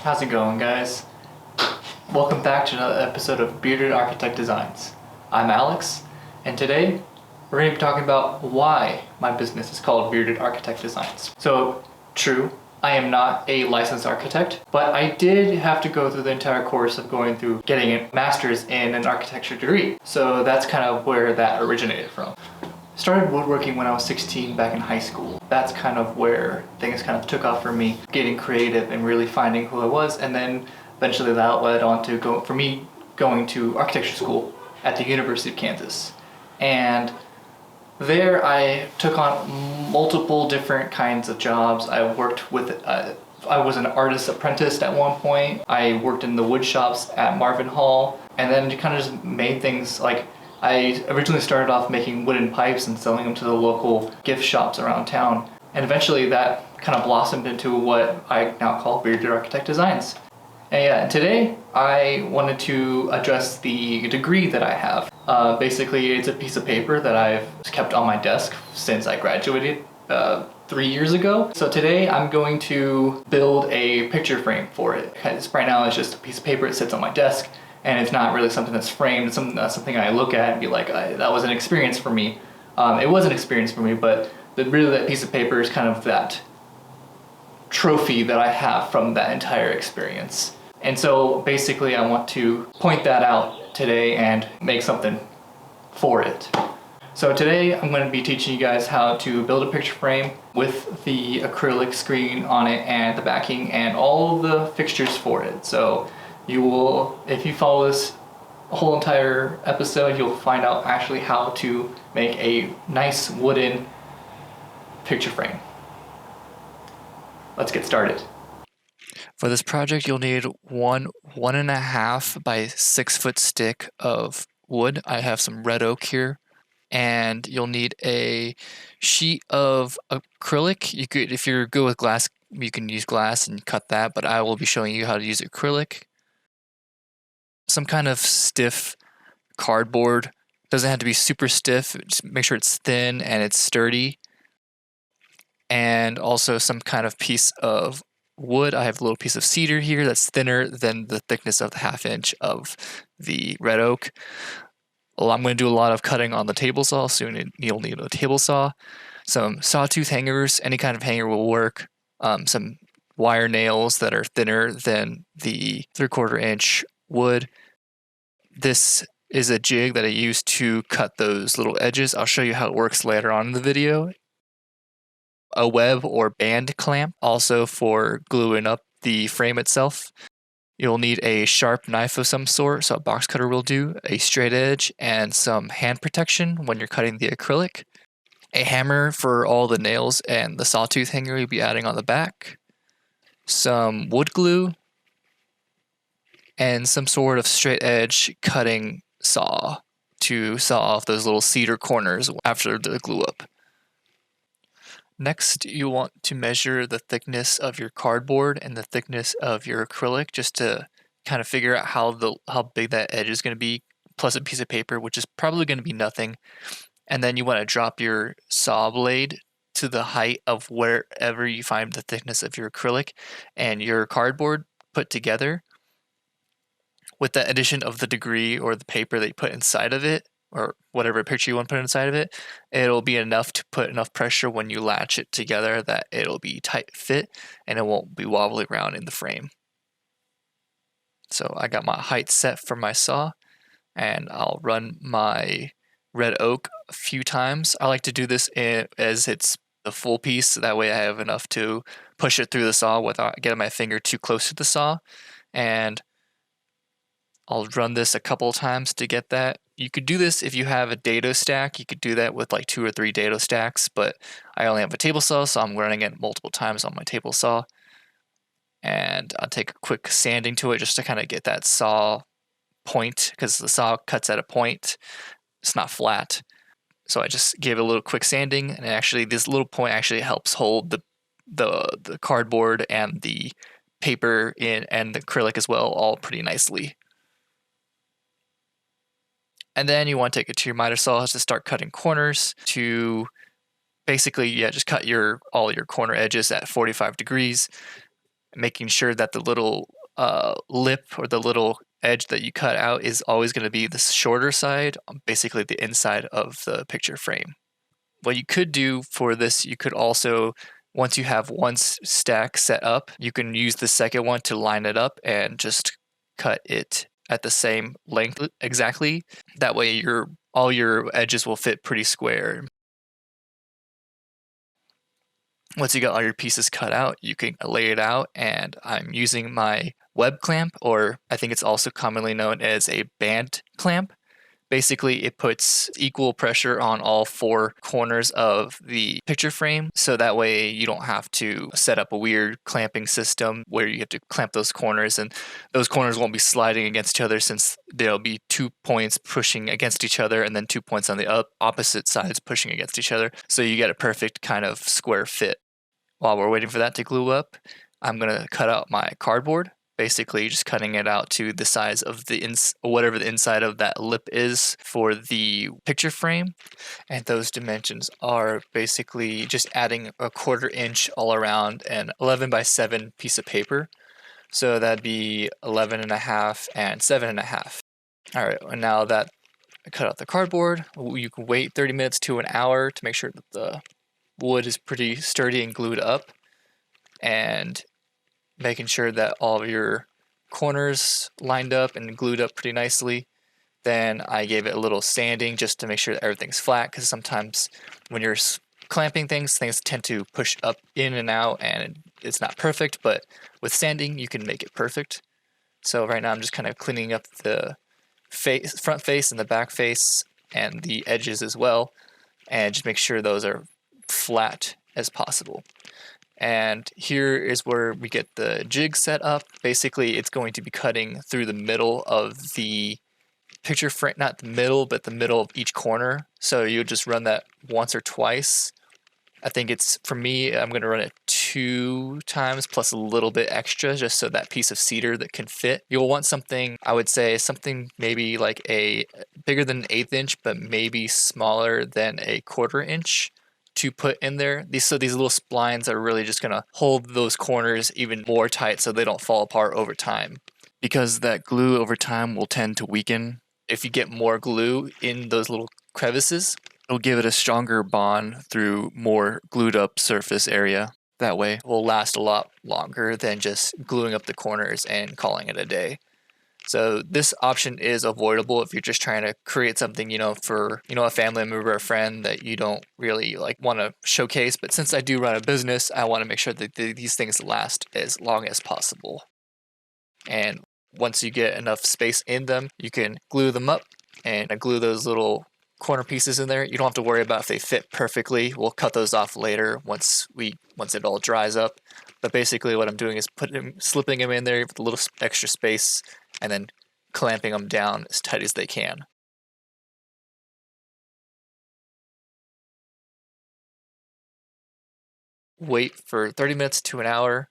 How's it going, guys? Welcome back to another episode of Bearded Architect Designs. I'm Alex, and today we're going to be talking about why my business is called Bearded Architect Designs. So, true, I am not a licensed architect, but I did have to go through the entire course of going through getting a master's in an architecture degree. So that's kind of where that originated from. Started woodworking when I was 16 back in high school. That's kind of where things kind of took off for me, getting creative and really finding who I was, and then eventually that led on to going to architecture school at the University of Kansas. And there I took on multiple different kinds of jobs. I worked with, I was an artist apprentice at one point. I worked in the wood shops at Marvin Hall, and then kind of just made things like, I originally started off making wooden pipes and selling them to the local gift shops around town. And eventually that kind of blossomed into what I now call Bearded Architect Designs. And today I wanted to address the degree that I have. Basically, it's a piece of paper that I've kept on my desk since I graduated 3 years ago. So today I'm going to build a picture frame for it. Because right now it's just a piece of paper that sits on my desk, and it's not really something that's framed. It's something I look at and be like, that was an experience for me. It was an experience for me, but really that piece of paper is kind of that trophy that I have from that entire experience. And so basically I want to point that out today and make something for it. So today I'm going to be teaching you guys how to build a picture frame with the acrylic screen on it and the backing and all the fixtures for it. So you will, if you follow this whole entire episode, you'll find out actually how to make a nice wooden picture frame. Let's get started. For this project, you'll need 1.5 by 6 foot stick of wood. I have some red oak here, and you'll need a sheet of acrylic. You could, if you're good with glass, you can use glass and cut that, but I will be showing you how to use acrylic. Some kind of stiff cardboard. Doesn't have to be super stiff. Just make sure it's thin and it's sturdy. And also some kind of piece of wood. I have a little piece of cedar here that's thinner than the thickness of the 1/2 inch of the red oak. Well, I'm going to do a lot of cutting on the table saw, so you'll need a table saw. Some sawtooth hangers, any kind of hanger will work. Some wire nails that are thinner than the 3/4 inch wood. This is a jig that I use to cut those little edges. I'll show you how it works later on in the video. A web or band clamp, also for gluing up the frame itself. You'll need a sharp knife of some sort, so a box cutter will do, a straight edge, and some hand protection when you're cutting the acrylic. A hammer for all the nails and the sawtooth hanger you'll be adding on the back. Some wood glue, and some sort of straight edge cutting saw to saw off those little cedar corners after the glue up. Next, you want to measure the thickness of your cardboard and the thickness of your acrylic just to kind of figure out how big that edge is going to be, plus a piece of paper, which is probably going to be nothing. And then you want to drop your saw blade to the height of wherever you find the thickness of your acrylic and your cardboard put together. With the addition of the degree or the paper that you put inside of it, or whatever picture you want to put inside of it, it'll be enough to put enough pressure when you latch it together that it'll be tight fit and it won't be wobbly around in the frame. So I got my height set for my saw, and I'll run my red oak a few times. I like to do this as it's the full piece, so that way I have enough to push it through the saw without getting my finger too close to the saw. And I'll run this a couple of times to get that. You could do this if you have a dado stack. You could do that with like 2 or 3 dado stacks, but I only have a table saw, so I'm running it multiple times on my table saw. And I'll take a quick sanding to it just to kind of get that saw point, because the saw cuts at a point. It's not flat. So I just gave it a little quick sanding, and actually this little point actually helps hold the cardboard and the paper in and the acrylic as well all pretty nicely. And then you want to take it to your miter saw to start cutting corners to basically, just cut all your corner edges at 45 degrees. making sure that the little lip or the little edge that you cut out is always going to be the shorter side, basically the inside of the picture frame. What you could do for this, you could also, once you have one stack set up, you can use the second one to line it up and just cut it at the same length exactly. That way all your edges will fit pretty square. Once you got all your pieces cut out, you can lay it out, and I'm using my web clamp, or I think it's also commonly known as a band clamp. Basically, it puts equal pressure on all four corners of the picture frame, so that way you don't have to set up a weird clamping system where you have to clamp those corners, and those corners won't be sliding against each other since there'll be 2 points pushing against each other and then 2 points on the opposite sides pushing against each other, so you get a perfect kind of square fit. While we're waiting for that to glue up, I'm going to cut out my cardboard. Basically, just cutting it out to the size of whatever the inside of that lip is for the picture frame. And those dimensions are basically just adding a 1/4 inch all around an 11 by 7 piece of paper. So that'd be 11.5 and 7.5. All right, and now that I cut out the cardboard, you can wait 30 minutes to an hour to make sure that the wood is pretty sturdy and glued up, and making sure that all of your corners lined up and glued up pretty nicely. Then I gave it a little sanding just to make sure that everything's flat, because sometimes when you're clamping things tend to push up in and out and it's not perfect, but with sanding you can make it perfect. So right now I'm just kind of cleaning up the front face and the back face and the edges as well, and just make sure those are flat as possible. And here is where we get the jig set up. Basically, it's going to be cutting through the middle of the picture frame, not the middle, but the middle of each corner. So you just run that once or twice. I think for me, I'm going to run it 2 times plus a little bit extra just so that piece of cedar that can fit. You'll want something, I would say, something maybe like a bigger than an 1/8 inch, but maybe smaller than a 1/4 inch to put in there. These little splines are really just going to hold those corners even more tight so they don't fall apart over time. Because that glue over time will tend to weaken, if you get more glue in those little crevices, it'll give it a stronger bond through more glued up surface area. That way it will last a lot longer than just gluing up the corners and calling it a day. So this option is avoidable if you're just trying to create something, for, a family member or a friend that you don't really want to showcase. But since I do run a business, I want to make sure that these things last as long as possible. And once you get enough space in them, you can glue them up and glue those little corner pieces in there. You don't have to worry about if they fit perfectly. We'll cut those off later once it all dries up. But basically what I'm doing is slipping them in there with a little extra space and then clamping them down as tight as they can. Wait for 30 minutes to an hour.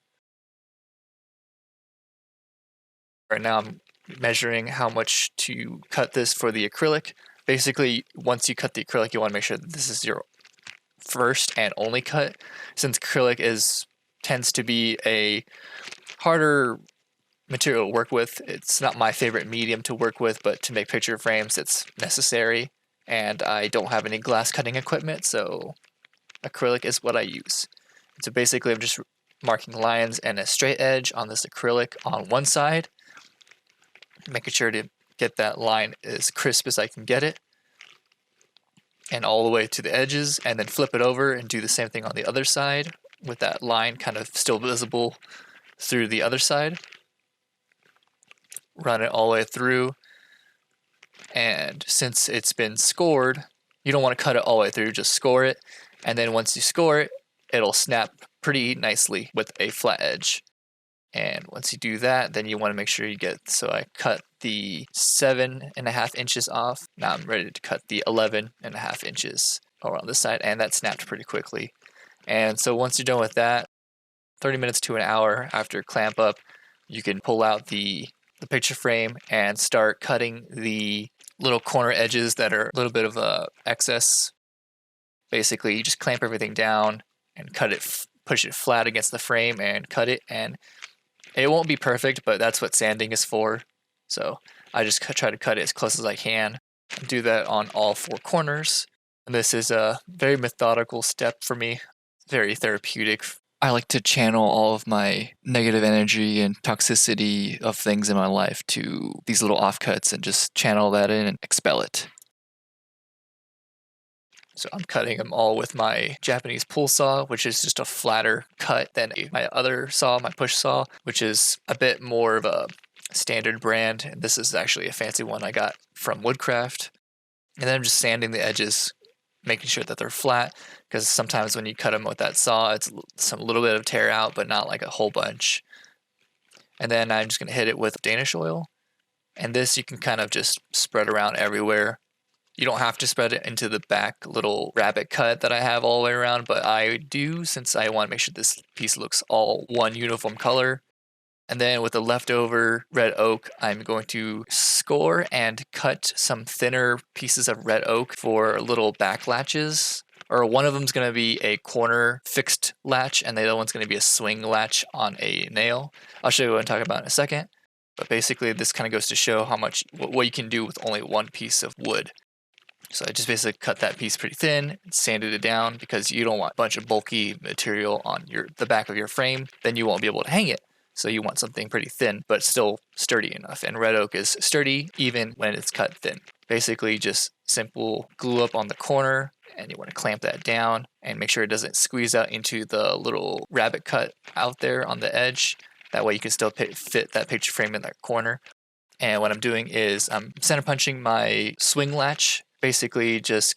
Right now I'm measuring how much to cut this for the acrylic. Basically, once you cut the acrylic, you want to make sure that this is your first and only cut. Since acrylic tends to be a harder material to work with, it's not my favorite medium to work with, but to make picture frames it's necessary, and I don't have any glass cutting equipment, so acrylic is what I use. So basically I'm just marking lines and a straight edge on this acrylic on one side, making sure to get that line as crisp as I can get it, and all the way to the edges, and then flip it over and do the same thing on the other side with that line kind of still visible through the other side. Run it all the way through, and since it's been scored, you don't want to cut it all the way through, just score it, and then once you score it, it'll snap pretty nicely with a flat edge. And once you do that, then you want to make sure so I cut the 7.5 inches off. Now I'm ready to cut the 11.5 inches around this side, and that snapped pretty quickly. And so once you're done with that, 30 minutes to an hour after clamp up, you can pull out the picture frame and start cutting the little corner edges that are a little bit of excess. Basically, you just clamp everything down and cut it, push it flat against the frame and cut it, and It won't be perfect, but that's what sanding is for. So I just try to cut it as close as I can. Do that on all 4 corners. And this is a very methodical step for me, very therapeutic. I like to channel all of my negative energy and toxicity of things in my life to these little offcuts and just channel that in and expel it. So I'm cutting them all with my Japanese pull saw, which is just a flatter cut than my other saw, my push saw, which is a bit more of a standard brand. And this is actually a fancy one I got from Woodcraft. And then I'm just sanding the edges, making sure that they're flat, because sometimes when you cut them with that saw, it's a little bit of tear out, but not like a whole bunch. And then I'm just going to hit it with Danish oil. And this you can kind of just spread around everywhere. You don't have to spread it into the back little rabbit cut that I have all the way around, but I do since I want to make sure this piece looks all one uniform color. And then with the leftover red oak, I'm going to score and cut some thinner pieces of red oak for little back latches. Or one of them is going to be a corner fixed latch, and the other one's going to be a swing latch on a nail. I'll show you what I'm talking about in a second. But basically, this kind of goes to show how much what you can do with only one piece of wood. So I just basically cut that piece pretty thin, sanded it down, because you don't want a bunch of bulky material on the back of your frame. Then you won't be able to hang it. So you want something pretty thin, but still sturdy enough. And red oak is sturdy even when it's cut thin. Basically just simple glue up on the corner, and you want to clamp that down and make sure it doesn't squeeze out into the little rabbit cut out there on the edge. That way you can still fit that picture frame in that corner. And what I'm doing is I'm center punching my swing latch, basically just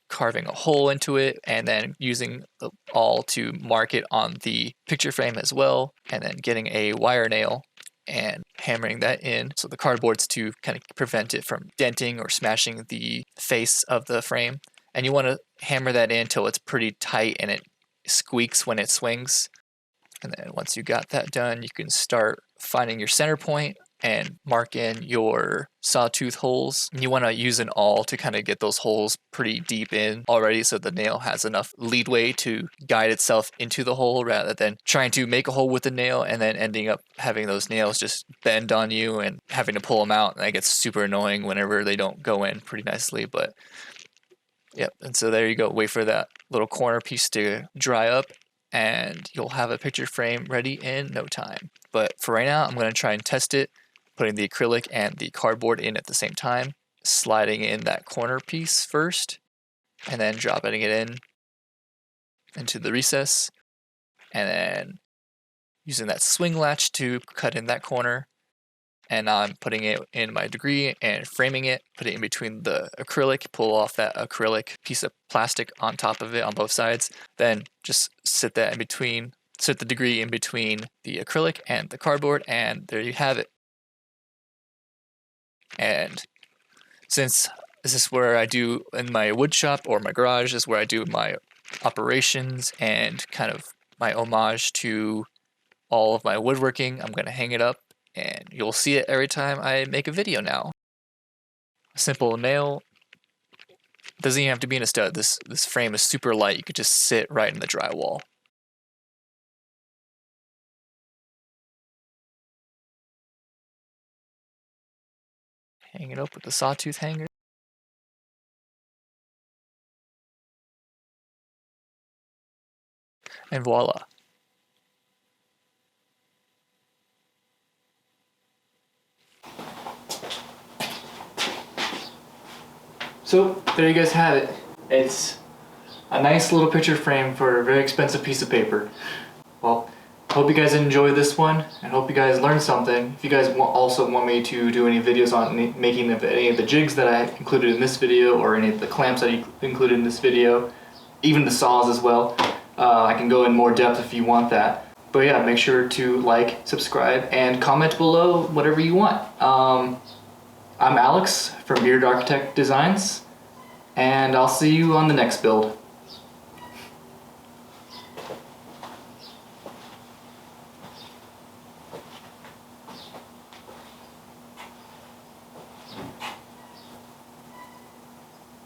carving a hole into it and then using the awl to mark it on the picture frame as well, and then getting a wire nail and hammering that in so the cardboard's to kind of prevent it from denting or smashing the face of the frame. And you want to hammer that in until it's pretty tight and it squeaks when it swings. And then once you got that done, you can start finding your center point and mark in your sawtooth holes. You want to use an awl to kind of get those holes pretty deep in already so the nail has enough leadway to guide itself into the hole rather than trying to make a hole with the nail and then ending up having those nails just bend on you and having to pull them out. And that gets super annoying whenever they don't go in pretty nicely. But yep, and so there you go. Wait for that little corner piece to dry up and you'll have a picture frame ready in no time. But for right now, I'm going to try and test it, putting the acrylic and the cardboard in at the same time, sliding in that corner piece first, and then dropping it into the recess, and then using that swing latch to cut in that corner. And now I'm putting it in my degree and framing it, put it in between the acrylic, pull off that acrylic piece of plastic on top of it on both sides, then just sit the degree in between the acrylic and the cardboard, and there you have it. And since this is where I do in my wood shop, or my garage is where I do my operations and kind of my homage to all of my woodworking, I'm going to hang it up and you'll see it every time I make a video now. A simple nail. Doesn't even have to be in a stud. This frame is super light. You could just sit right in the drywall. Hang it up with the sawtooth hanger. And voila. So there you guys have it. It's a nice little picture frame for a very expensive piece of paper. Well, hope you guys enjoyed this one and hope you guys learned something. If you guys also want me to do any videos on making any of the jigs that I included in this video, or any of the clamps I included in this video, even the saws as well, I can go in more depth if you want that. But yeah, make sure to like, subscribe, and comment below whatever you want. I'm Alex from Bearded Architect Designs, and I'll see you on the next build.